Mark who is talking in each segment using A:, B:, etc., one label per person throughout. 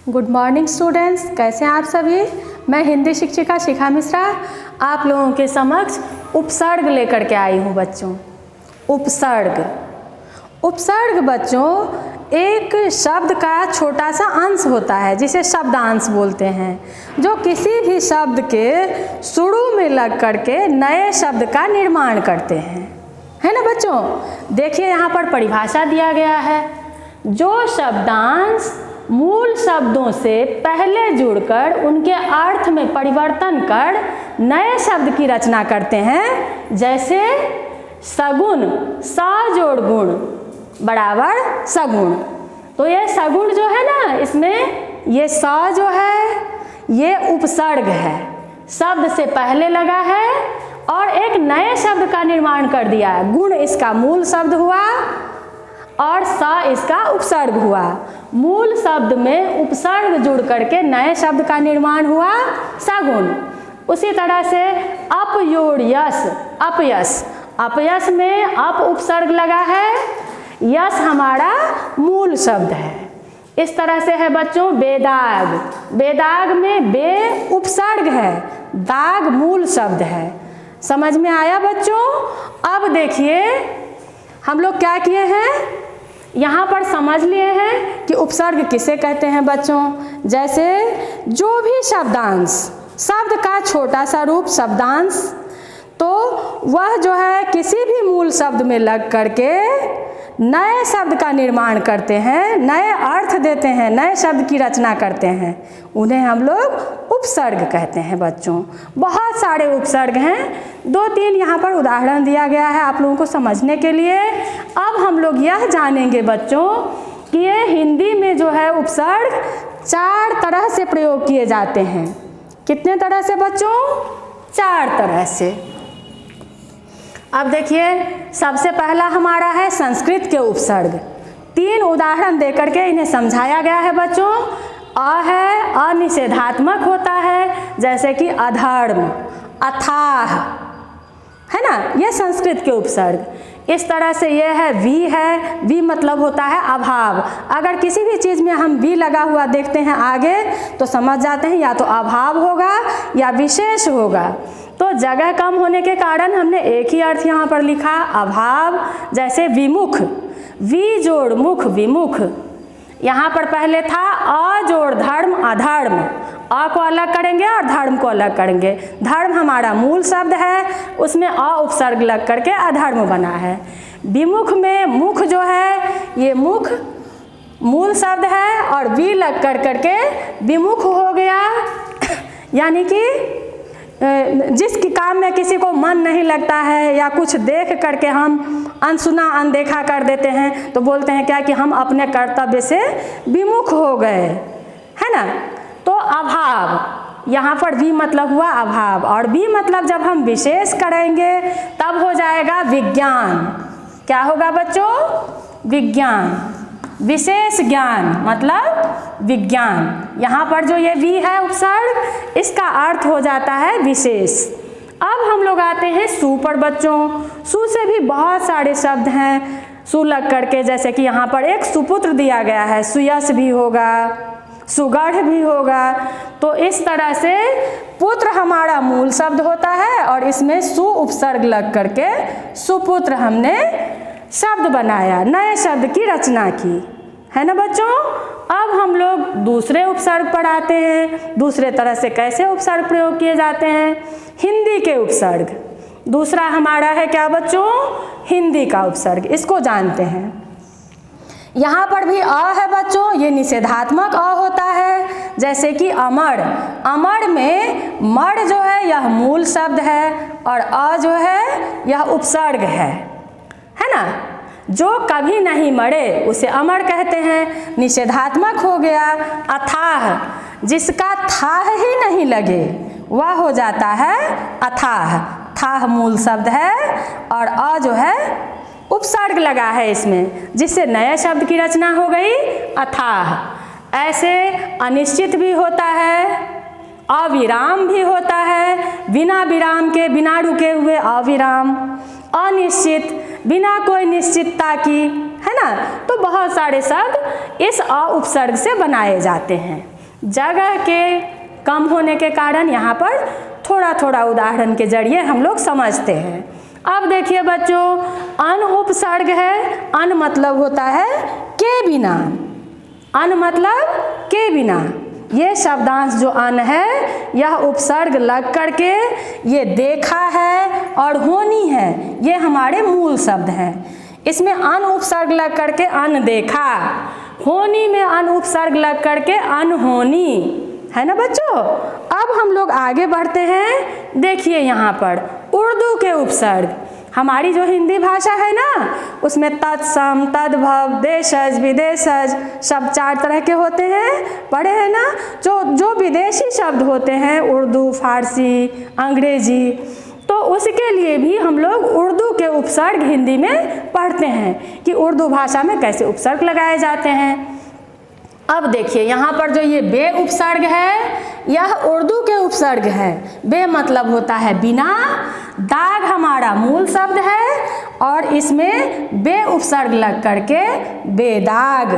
A: Good morning students, कैसे हैं आप सभी। मैं हिंदी शिक्षिका शिखा मिश्रा आप लोगों के समक्ष उपसर्ग लेकर के आई हूँ बच्चों। उपसर्ग बच्चों एक शब्द का छोटा सा अंश होता है जिसे शब्दांश बोलते हैं, जो किसी भी शब्द के शुरू में लग करके नए शब्द का निर्माण करते हैं, है ना बच्चों। देखिए यहाँ पर परिभाषा दिया गया है, जो शब्दांश मूल शब्दों से पहले जुड़कर उनके अर्थ में परिवर्तन कर नए शब्द की रचना करते हैं, जैसे सगुण, सा जोड़ गुण बराबर सगुण। तो ये सगुण जो है ना, इसमें ये सा जो है ये उपसर्ग है, शब्द से पहले लगा है और एक नए शब्द का निर्माण कर दिया है। गुण इसका मूल शब्द हुआ और सा इसका उपसर्ग हुआ। मूल शब्द में उपसर्ग जुड़ करके नए शब्द का निर्माण हुआ सगुण। उसी तरह से अपयोड़ यस, अपयस, अपयस में अप उपसर्ग लगा है, यस हमारा मूल शब्द है। इस तरह से है बच्चों बेदाग, बेदाग में बे उपसर्ग है, दाग मूल शब्द है। समझ में आया बच्चों। अब देखिए हम लोग क्या किए हैं, यहाँ पर समझ लिए हैं कि उपसर्ग किसे कहते हैं बच्चों। जैसे जो भी शब्दांश, शब्द का छोटा सा रूप शब्दांश, तो वह जो है किसी भी मूल शब्द में लग करके नए शब्द का निर्माण करते हैं, नए अर्थ देते हैं, नए शब्द की रचना करते हैं, उन्हें हम लोग उपसर्ग कहते हैं बच्चों। बहुत सारे उपसर्ग हैं, 2-3 यहाँ पर उदाहरण दिया गया है आप लोगों को समझने के लिए। अब हम लोग यह जानेंगे बच्चों कि ये हिंदी में जो है उपसर्ग 4 तरह से प्रयोग किए जाते हैं। कितने तरह से बच्चों? 4 तरह से। अब देखिए सबसे पहला हमारा है संस्कृत के उपसर्ग। 3 उदाहरण देकर के इन्हें समझाया गया है बच्चों। अ है, अनिषेधात्मक होता है, जैसे कि अधर्म, अथाह, है ना, ये संस्कृत के उपसर्ग। इस तरह से ये है वी है, वी मतलब होता है अभाव। अगर किसी भी चीज़ में हम वी लगा हुआ देखते हैं आगे तो समझ जाते हैं या तो अभाव होगा या विशेष होगा। तो जगह कम होने के कारण हमने एक ही अर्थ यहाँ पर लिखा अभाव। जैसे विमुख, वी जोड़ मुख विमुख, यहाँ पर पहले था अ जोड़ धर्म अधर्म, अ को अलग करेंगे और धर्म को अलग करेंगे। धर्म हमारा मूल शब्द है, उसमें अ उपसर्ग लग करके अधर्म बना है। विमुख में मुख जो है ये मुख मूल शब्द है और वी लग करके विमुख हो गया। यानी कि जिस काम में किसी को मन नहीं लगता है या कुछ देख करके हम अनसुना अनदेखा कर देते हैं तो बोलते हैं क्या कि हम अपने कर्तव्य से विमुख हो गए, है ना। तो अभाव, यहाँ पर भी मतलब हुआ अभाव, और भी मतलब जब हम विशेष करेंगे तब हो जाएगा विज्ञान। क्या होगा बच्चों? विज्ञान, विशेष ज्ञान मतलब विज्ञान। यहाँ पर जो ये वी है उपसर्ग, इसका अर्थ हो जाता है विशेष। अब हम लोग आते हैं सु पर बच्चों। सु से भी बहुत सारे शब्द हैं सु लग करके, जैसे कि यहाँ पर एक सुपुत्र दिया गया है, सुयश भी होगा, सुगढ़ भी होगा। तो इस तरह से पुत्र हमारा मूल शब्द होता है और इसमें सु उपसर्ग लग करके सुपुत्र हमने शब्द बनाया, नए शब्द की रचना की, है ना बच्चों। अब हम लोग दूसरे उपसर्ग पर आते हैं। दूसरे तरह से कैसे उपसर्ग प्रयोग किए जाते हैं? हिंदी के उपसर्ग। दूसरा हमारा है क्या बच्चों? हिंदी का उपसर्ग। इसको जानते हैं। यहाँ पर भी अ है बच्चों, ये निषेधात्मक अ होता है, जैसे कि अमर। अमर में मर जो है यह मूल शब्द है और अ जो है यह उपसर्ग है ना। जो कभी नहीं मरे उसे अमर कहते हैं, निषेधात्मक हो गया। अथाह, जिसका थाह ही नहीं लगे वह हो जाता है अथाह। थाह मूल शब्द है और अ जो है उपसर्ग लगा है इसमें, जिससे नए शब्द की रचना हो गई अथाह। ऐसे अनिश्चित भी होता है, अविराम भी होता है, बिना विराम के, बिना रुके हुए अविराम, अनिश्चित, बिना कोई निश्चितता की, है ना। तो बहुत सारे शब्द इस अ उपसर्ग से बनाए जाते हैं। जगह के कम होने के कारण यहाँ पर थोड़ा थोड़ा उदाहरण के जरिए हम लोग समझते हैं। अब देखिए बच्चों, अन उपसर्ग है। अन मतलब होता है के बिना। अन मतलब के बिना। ये शब्दांश जो अन है, यह उपसर्ग लग करके ये देखा है और होनी है, ये हमारे मूल शब्द हैं। इसमें अन उपसर्ग लग करके अन देखा, होनी में अन उपसर्ग लग करके अनहोनी, है ना बच्चों। अब हम लोग आगे बढ़ते हैं। देखिए यहाँ पर उर्दू के उपसर्ग, हमारी जो हिंदी भाषा है ना, उसमें तत्सम, तद्भव, देशज, विदेशज सब 4 तरह के होते हैं, पढ़े हैं ना। जो विदेशी शब्द होते हैं, उर्दू, फारसी, अंग्रेजी, तो उसके लिए भी हम लोग उर्दू के उपसर्ग हिंदी में पढ़ते हैं कि उर्दू भाषा में कैसे उपसर्ग लगाए जाते हैं। अब देखिए यहाँ पर जो ये बे उपसर्ग है, यह उर्दू के उपसर्ग है। बे मतलब होता है बिना, दाग हमारा मूल शब्द है और इसमें बे उपसर्ग लग करके बेदाग,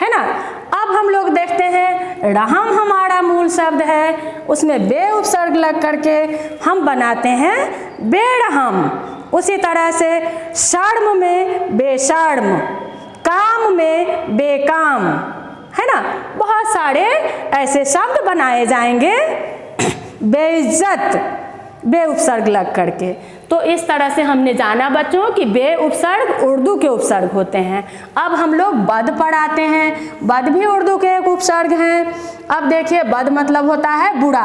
A: है ना। अब हम लोग देखते हैं रहम हमारा मूल शब्द है, उसमें बे उपसर्ग लग करके हम बनाते हैं बेरहम। उसी तरह से शर्म में बेशर्म, काम में बेकाम, है ना। बहुत सारे ऐसे शब्द बनाए जाएंगे बेइज्जत, बे उपसर्ग लग करके। तो इस तरह से हमने जाना बच्चों कि बे उपसर्ग उर्दू के उपसर्ग होते हैं। अब हम लोग बद पढ़ाते हैं। बद भी उर्दू के एक उपसर्ग हैं। अब देखिए, बद मतलब होता है बुरा,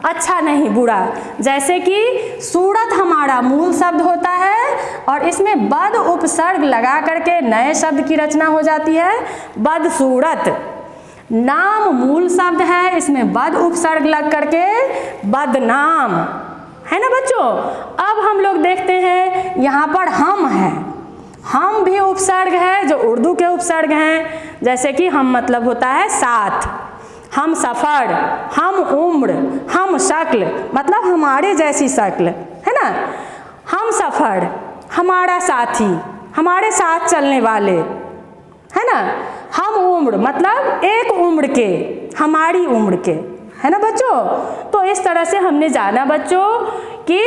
A: अच्छा नहीं, बुरा। जैसे कि सूरत हमारा मूल शब्द होता है और इसमें बद उपसर्ग लगा करके नए शब्द की रचना हो जाती है, बदसूरत। नाम मूल शब्द है, इसमें बद उपसर्ग लग करके बदनाम, है ना बच्चों। अब हम लोग देखते हैं यहाँ पर हम है। हम भी उपसर्ग है जो उर्दू के उपसर्ग हैं। जैसे कि हम मतलब होता है साथ, हम सफ़र, हम उम्र, हम शक्ल मतलब हमारे जैसी शक्ल, है ना। हम सफ़र, हमारा साथी, हमारे साथ चलने वाले, है ना। हम उम्र मतलब एक उम्र के, हमारी उम्र के, है ना बच्चों। तो इस तरह से हमने जाना बच्चों कि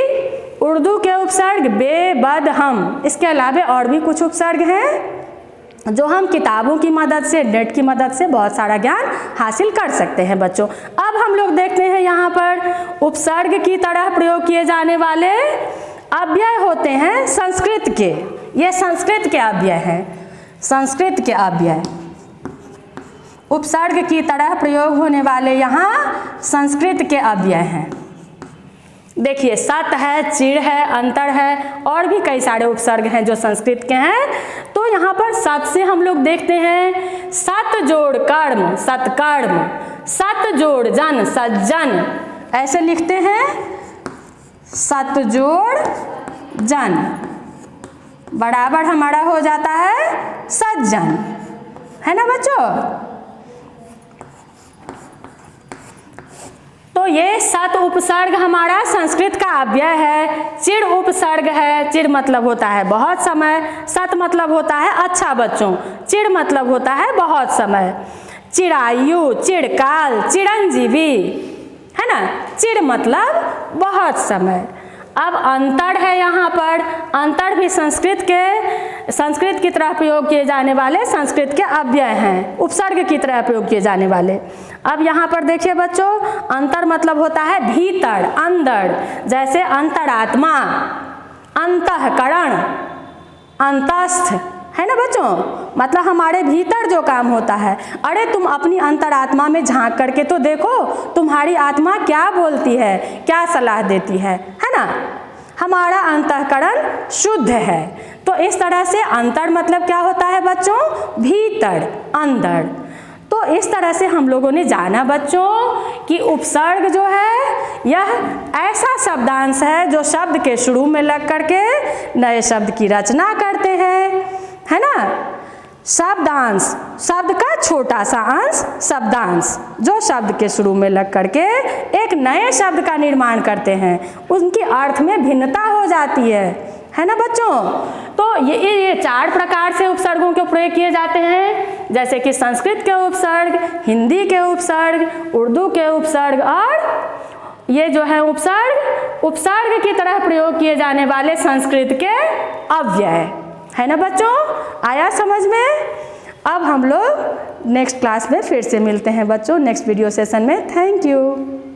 A: उर्दू के उपसर्ग बे, बद, हम। इसके अलावा और भी कुछ उपसर्ग हैं जो हम किताबों की मदद से, नेट की मदद से बहुत सारा ज्ञान हासिल कर सकते हैं बच्चों। अब हम लोग देखते हैं यहाँ पर उपसर्ग की तरह प्रयोग किए जाने वाले अव्यय होते हैं संस्कृत के। ये संस्कृत के अव्यय हैं, संस्कृत के अव्यय। उपसर्ग की तरह प्रयोग होने वाले यहाँ संस्कृत के अव्यय हैं। देखिए, सत है, चिड़ है, अंतर है और भी कई सारे उपसर्ग हैं जो संस्कृत के हैं। तो यहाँ पर सत से हम लोग देखते हैं सत जोड़ कर्म, सत्कर्म, सत जोड़ जन, सज्जन, ऐसे लिखते हैं, सत जोड़ जन बराबर हमारा हो जाता है सज्जन, है ना बच्चों। तो ये सत उपसर्ग हमारा संस्कृत का अव्यय है। चिड़ उपसर्ग है। चिड़ मतलब होता है बहुत समय, सत मतलब होता है अच्छा बच्चों, चिड़ मतलब होता है बहुत समय। चिड़ायु, चिड़काल, चिरंजीवी, है ना। चिड़ मतलब बहुत समय। अब अंतर है यहाँ पर। अंतर भी संस्कृत की तरह प्रयोग किए जाने वाले संस्कृत के अव्यय हैं, उपसर्ग की तरह प्रयोग किए जाने वाले। अब यहाँ पर देखिए बच्चों, अंतर मतलब होता है भीतर, अंदर। जैसे अंतरात्मा, अंतःकरण, अंतस्थ, है ना बच्चों, मतलब हमारे भीतर जो काम होता है। अरे तुम अपनी अंतरात्मा में झांक करके तो देखो, तुम्हारी आत्मा क्या बोलती है, क्या सलाह देती है ना। हमारा अंतःकरण शुद्ध है। तो इस तरह से अंतर मतलब क्या होता है बच्चों, भीतर, अंदर। तो इस तरह से हम लोगों ने जाना बच्चों कि उपसर्ग जो है यह ऐसा शब्दांश है जो शब्द के शुरू में लग करके नए शब्द की रचना करते हैं, है ना। शब्दांश, शब्द का छोटा सा अंश शब्दांश, जो शब्द के शुरू में लग करके एक नए शब्द का निर्माण करते हैं। उनकी अर्थ में भिन्नता हो जाती है है ना बच्चों। तो ये 4 प्रकार से उपसर्गों के प्रयोग किए जाते हैं, जैसे कि संस्कृत के उपसर्ग, हिंदी के उपसर्ग, उर्दू के उपसर्ग, और ये जो है उपसर्ग की तरह प्रयोग किए जाने वाले संस्कृत के अव्यय, है ना बच्चों। आया समझ में। अब हम लोग नेक्स्ट क्लास में फिर से मिलते हैं बच्चों, नेक्स्ट वीडियो सेशन में। Thank you.